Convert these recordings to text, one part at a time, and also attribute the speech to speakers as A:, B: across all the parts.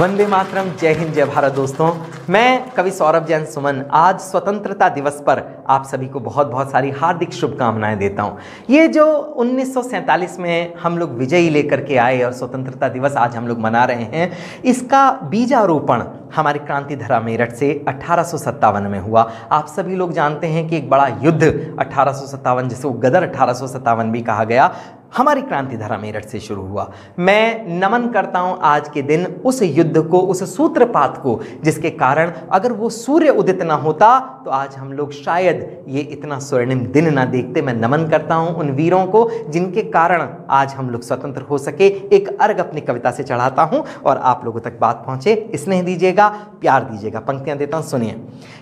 A: वंदे मातरम। जय हिंद, जय भारत। दोस्तों, मैं कवि सौरभ जैन सुमन आज स्वतंत्रता दिवस पर आप सभी को बहुत बहुत सारी हार्दिक शुभकामनाएं देता हूं। ये जो 1947 में हम लोग विजयी लेकर के आए और स्वतंत्रता दिवस आज हम लोग मना रहे हैं, इसका बीजारोपण हमारी क्रांतिधरा मेरठ से 1857 में हुआ। आप सभी लोग जानते हैं कि एक बड़ा युद्ध 1857, जिसे गदर 1857 भी कहा गया, हमारी क्रांतिधरा मेरठ से शुरू हुआ। मैं नमन करता हूं आज के दिन उस युद्ध को, उस सूत्रपात को, जिसके कारण अगर वो सूर्य उदित ना होता तो आज हम लोग शायद ये इतना स्वर्णिम दिन ना देखते। मैं नमन करता हूं उन वीरों को जिनके कारण आज हम लोग स्वतंत्र हो सके। एक अर्घ अपनी कविता से चढ़ाता हूं और आप लोगों तक बात पहुंचे। स्नेह दीजिएगा, प्यार दीजिएगा। पंक्तियां देता हूं, सुनिए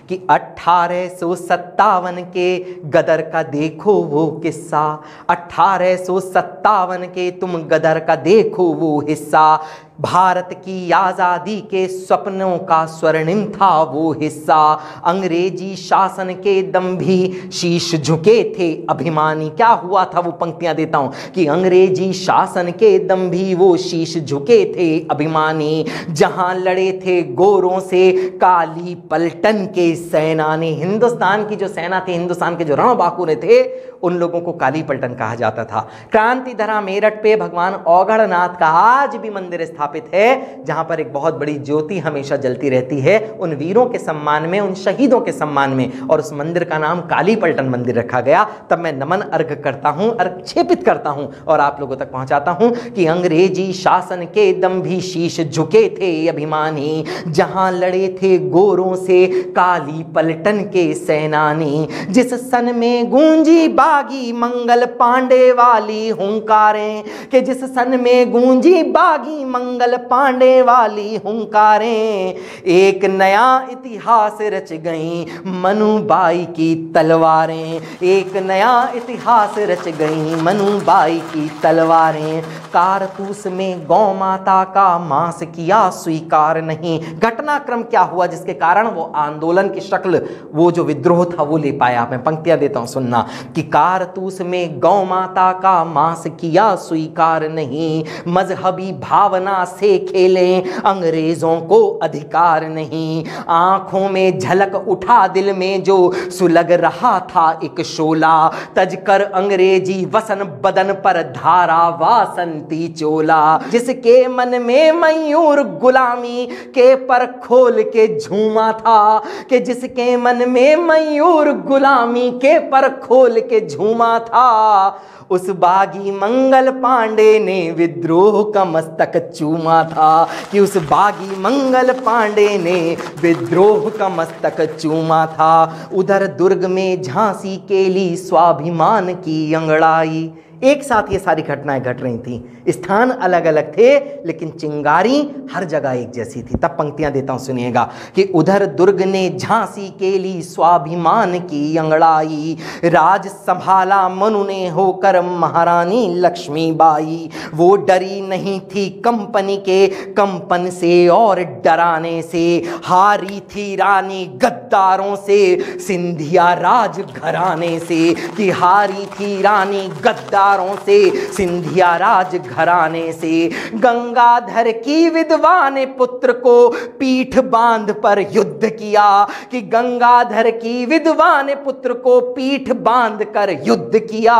A: कि 1857 के गदर का देखो वो किस्सा, 1857 के तुम गदर का देखो वो हिस्सा, भारत की आज़ादी के सपनों का स्वर्णिम था वो हिस्सा, अंग्रेजी शासन के दम भी शीश झुके थे अभिमानी। क्या हुआ था वो पंक्तियां देता हूं कि अंग्रेजी शासन के दम भी वो शीश झुके थे अभिमानी, जहां लड़े थे गोरों से काली पलटन के सेनानी। हिंदुस्तान की जो सेना थी, हिंदुस्तान के जो रणबांकुरे थे, उन लोगों को काली पलटन कहा जाता था। क्रांतिधरा मेरठ पे भगवान औगड़नाथ का आज भी मंदिर स्थापित है, जहां पर एक बहुत बड़ी ज्योति हमेशा जलती रहती है उन वीरों के सम्मान में, उन शहीदों के सम्मान में, और उस मंदिर का नाम काली पलटन मंदिर रखा गया। तब मैं नमन अर्घ करता हूं, अर्घक्षेपित करता हूं और आप लोगों तक पहुंचाता हूं कि अंग्रेजी शासन के दम भी शीश झुके थे अभिमानी, जहां लड़े थे गोरों से काली पलटन के सेनानी, जिस सन में गूंजी बागी मंगल पांडे वाली हुंकारें, कि जिस सन में गूंजी बागी मंगल पांडे वाली हुंकारें, एक नया इतिहास रच गई मनुबाई की तलवारें, एक नया इतिहास रच गई मनुबाई की तलवारें, कारतूस में गौ माता का मांस किया स्वीकार नहीं। घटनाक्रम क्या हुआ जिसके कारण वो आंदोलन की शक्ल, वो जो विद्रोह था वो ले पाया। मैं पंक्तियां देता हूं, सुनना कि कारतूस में गौ माता का मांस किया स्वीकार नहीं, मजहबी भावना से खेले अंग्रेजों को अधिकार नहीं, आंखों में झलक उठा दिल में जो सुलग रहा था एक शोला, तजकर अंग्रेजी वसन बदन पर धारा वासंती चोला, जिसके मन में मयूर गुलामी के पर खोल के झूमा था, कि जिसके मन में मयूर गुलामी के पर खोल के झूमा था, उस बागी मंगल पांडे ने विद्रोह का मस्तक चूमा था, कि उस बागी मंगल पांडे ने विद्रोह का मस्तक चूमा था। उधर दुर्ग में झांसी के लिए स्वाभिमान की अंगड़ाई। एक साथ ये सारी घटनाएं घट रही थी, स्थान अलग अलग थे लेकिन चिंगारी हर जगह एक जैसी थी। तब पंक्तियां देता हूं, सुनिएगा कि उधर दुर्ग ने झांसी के लिए स्वाभिमान की अंगड़ाई, राज संभाला मनु ने होकर महारानी लक्ष्मीबाई, वो डरी नहीं थी कंपनी के कंपन से और डराने से, हारी थी रानी गद्दारों से सिंधिया राज घराने से, कि हारी थी रानी गद्दारों से सिंधिया राज घराने से, गंगाधर की विधवा ने पुत्र को पीठ बांध पर युद्ध किया, कि गंगाधर की विधवा ने पुत्र को पीठ बांध कर युद्ध किया,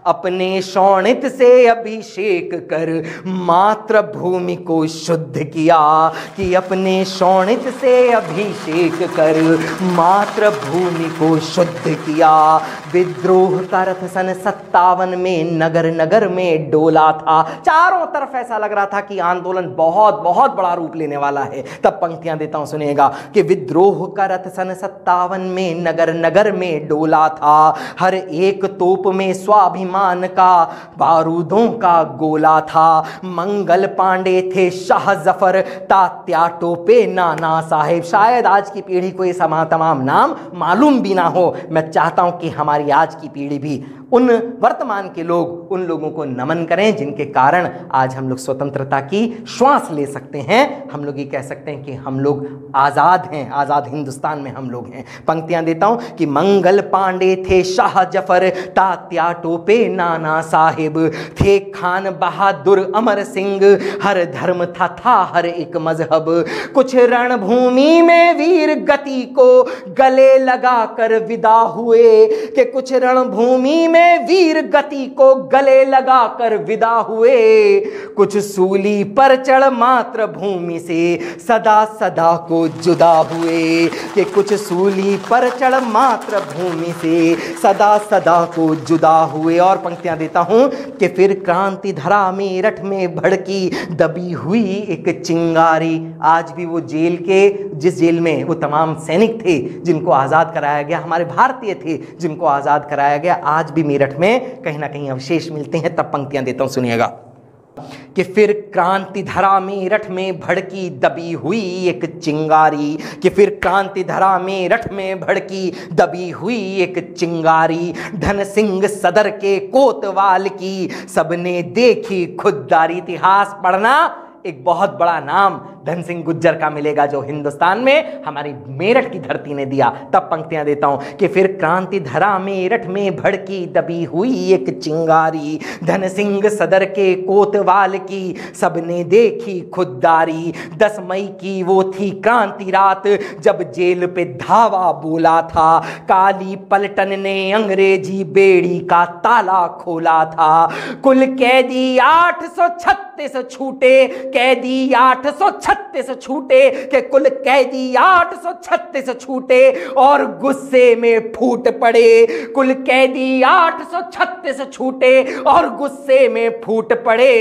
A: अपने शोणित से अभिषेक कर मातृभूमि को शुद्ध किया, कि अपने शोणित से अभिषेक कर मातृभूमि को शुद्ध किया। विद्रोह का रथ सन 57 में नगर नगर में डोला था। चारों तरफ ऐसा लग रहा था कि आंदोलन बहुत बहुत बड़ा रूप लेने वाला है। तब पंक्तियां देता हूं, सुनिएगा कि विद्रोह का रथ सन 57 में नगर नगर में डोला था, हर एक तोप में स्वाभिमान का बारूदों का गोला था, मंगल पांडे थे शाह जफर तात्या टोपे नाना साहेब। शायद आज की पीढ़ी को ये तमाम नाम मालूम भी ना हो। मैं चाहता हूं कि हमारी आज की पीढ़ी भी उन वर्तमान के लोग उन लोगों को नमन करें जिनके कारण आज हम लोग स्वतंत्रता की श्वास ले सकते हैं। हम लोग ये कह सकते हैं कि हम लोग आज़ाद हैं, आज़ाद हिंदुस्तान में हम लोग हैं। पंक्तियां देता हूं कि मंगल पांडे थे शाह जफर, तात्या टोपे नाना साहिब, थे खान बहादुर अमर सिंह, हर धर्म था हर एक मजहब। कुछ रणभूमि में वीर गति को गले लगा कर विदा हुए, कि कुछ रणभूमि में वीर गति को गले लगा कर विदा हुए। कुछ सूली पर चढ़ मात्र भूमि से सदा सदा को जुदा हुए, कि कुछ सूली पर चढ़ मात्र भूमि से सदा सदा को जुदा हुए। और पंक्तियां देता हूं कि फिर क्रांति धरा मेरठ में भड़की दबी हुई एक चिंगारी। आज भी वो जेल के, जिस जेल में वो तमाम सैनिक थे जिनको आज़ाद कराया गया, हमारे भारतीय थे जिनको आज़ाद कराया गया, आज भी मेरठ में कहीं ना कहीं अवशेष मिलते हैं। तब पंक्तियां देता हूं, सुनिएगा कि फिर क्रांति धरा मेरठ में भड़की दबी हुई एक चिंगारी, कि फिर क्रांति धरा मेरठ में भड़की दबी हुई एक चिंगारी। धन सिंह सदर के कोतवाल की सबने देखी खुददारी। इतिहास पढ़ना, एक बहुत बड़ा नाम धन सिंह गुज्जर का मिलेगा जो हिंदुस्तान में हमारी मेरठ की धरती ने दिया। तब पंक्तियां देता हूं कि फिर क्रांति धरा मेरठ में भड़की दबी हुई एक चिंगारी, धन सिंह सदर के कोतवाल की सबने देखी खुददारी। 10 मई की वो थी क्रांति रात जब जेल पे धावा बोला था, काली पलटन ने अंग्रेजी बेड़ी का ताला खोला था। कुल कैदी 836 छूटे, कैदी 836 छूटे, के कुल कैदी 836 छूटे और गुस्से में फूट पड़े। कुल कैदी 836 छूटे और गुस्से में फूट पड़े।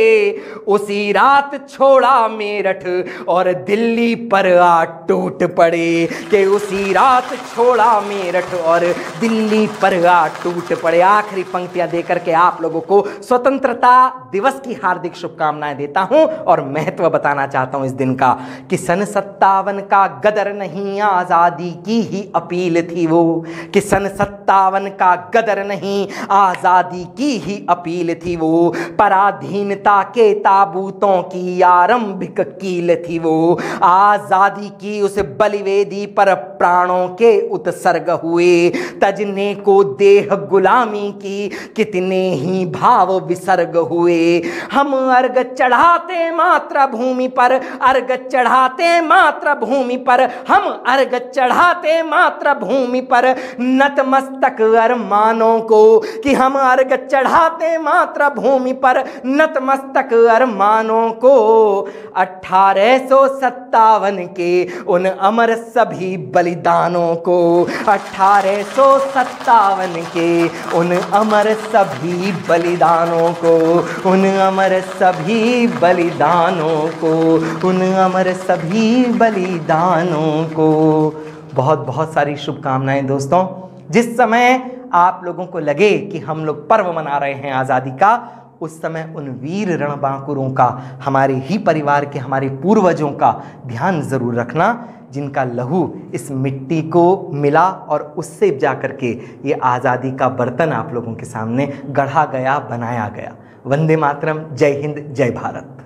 A: उसी रात छोड़ा मेरठ और दिल्ली पर आ टूट पड़े, कि उसी रात छोड़ा मेरठ और दिल्ली पर आ टूट पड़े। आखिरी पंक्तियां देकर के आप लोगों को स्वतंत्रता दिवस की हार्दिक शुभकामनाएं देता हूं और महत्व बताना चाहता हूं इस दिन का, कि सन 57 का गदर नहीं आजादी की ही अपील थी वो, कि सन 57 का गदर नहीं आजादी की ही अपील थी वो। पराधीनता के ताबूतों की आरंभिक कील थी वो। आजादी की उस बलिवेदी पर प्राणों के उत्सर्ग हुए। तजने को देह गुलामी की कितने ही भाव विसर्ग हुए। हम अर्घ चढ़ाते मात्र भूमि पर, अर्घ चढ़ाते मात्र भूमि पर, हम अर्घ चढ़ाते मात्र भूमि पर नतमस्तक अरमानों को, कि हम अर्घ चढ़ाते मात्र भूमि पर नतमस्तक अरमानों को। 1857 के उन अमर सभी बलिदानों को, 1857 के उन अमर सभी बलिदानों को, उन अमर सभी बलिदानों को, उन अमर सभी बलिदानों को। बहुत बहुत सारी शुभकामनाएं दोस्तों। जिस समय आप लोगों को लगे कि हम लोग पर्व मना रहे हैं आज़ादी का, उस समय उन वीर रणबांकुरों का, हमारे ही परिवार के, हमारे पूर्वजों का ध्यान ज़रूर रखना, जिनका लहू इस मिट्टी को मिला और उससे जा करके ये आज़ादी का बर्तन आप लोगों के सामने गढ़ा गया, बनाया गया। वंदे मातरम। जय हिंद, जय भारत।